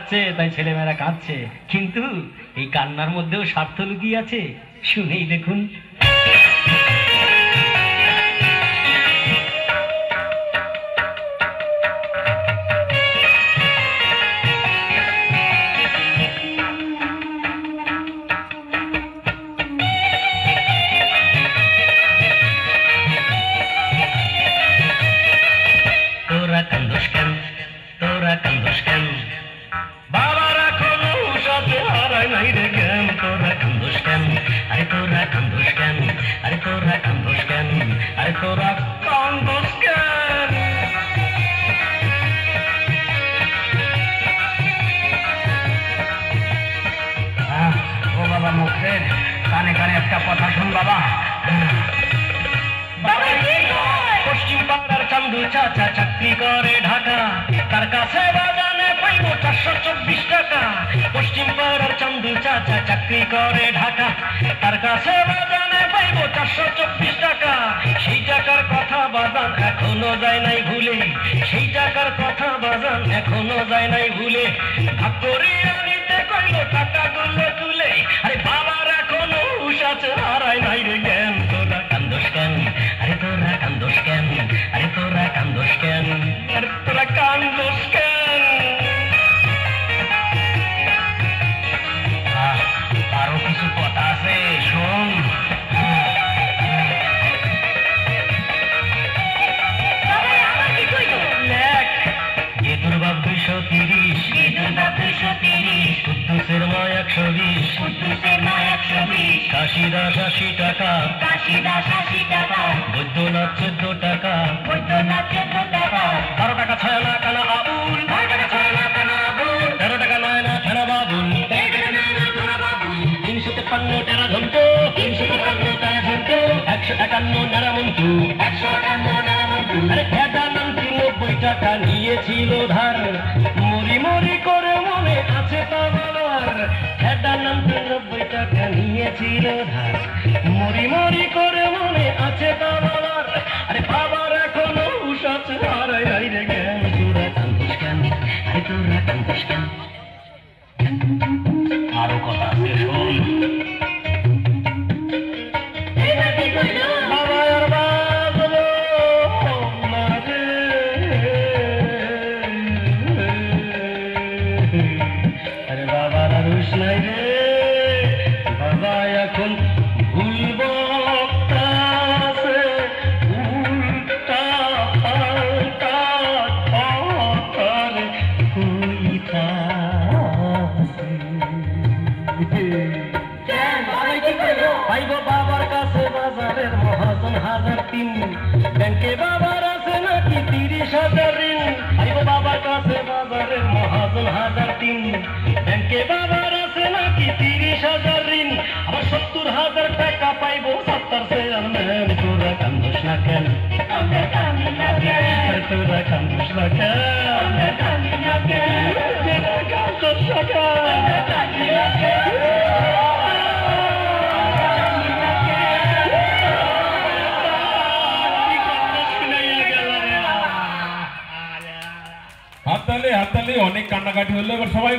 যাচ্ছে তাই ছেলেমেয়েরা কাঁদছে, কিন্তু এই কান্নার মধ্যেও স্বার্থ লুকিয়ে আছে। শুনেই দেখুন। তোরা কান্দোস কেন, তোরা কান্দোস কেন, বাবারা কোনো সাথে হারায় নাই রে জ্ঞান। তোরা কান্দোস কেন, আরে তোরা কান্দোস কেন, আরে তোরা কান্দোস কেন, আরে তোরা কান্দোস কেন। ও বাবা মুখের কানে কানে একটা কথা শুন বাবা। পশ্চিম বাংলার চান্দু চাচা চাকরি করে ঢাকা, তার কাছে বাজানে পাইব 424 টাকা। পশ্চিম পাড়ার চান্দু চাচা চাকরি করে ঢাকা, তার কাছে বাজানে পাইব 424 টাকা। সেই টাকার কথা বাজান এখনো যায় নাই ভুলে, সেই টাকার কথা বাজান এখনো যায় নাই ভুলে। ভাগ করিয়া নিতে কইল টাকা গুলো তুলে, আরে বাবার এখনো হুশ আছে হারায় নাই রে জ্ঞান। তোরা কান্দোস কেন, আরে তোরা কান্দোস কেন, আরে তোরা কান্দোস কেন, আরে তোরা কান্দোস কেন। আরো কিছু কথা আছে শোন। গেতুর বাপ 230, কুদ্দুসের মা 120, কাশিদাস 80 টাকা, বৈদ্যনাথ 14 টাকা, 12 টাকা ছয় না কানা আবুল, 13 টাকা নয় না ফেনা বাবুল, 353 টেরা ঝন্টু, 151 নারা মন্টু, আরে ভেদানন্দ 90 টাকা নিয়েছিল ধার। মরি মরি করে মনে আছে তা বাবার, ভেদানন্দ 90 টাকা নিয়েছিল ধার। মরি মরি করে মনে আছে তা বাবার, আরে বাবার এখনো হুশ আছে হারায় নাই রে জ্ঞান। তোরা কান্দোস কেন, আরে তোরা কান্দোস কেন। আরো কথা আছে শোন। বাবা আর বাজলো না রে, আরে বাবার আর হুশ নাই রে। বাবা এখন ভুল বকতাছে, উল্টা পাল্টা কথারে পাইব বাবার কাছে বাজারের মহাজন 1003, ব্যাংকে বাবার আছে নাকি 30,000 ঋণ। পাইব বাবার কাছে বাজারের মহাজন 1003, ব্যাংকে বাবার আছে নাকি 30,000 ঋণ। আবার 70,000 টাকা পাইব 70 চেয়ারম্যান। তোরা কান্দোস না কেন, তোরা কান্দোস না কেন, তোরা কান্দোস না কেন। হাততালি হাততালি, অনেক কান্নাকাটি হলো। এবার সবাই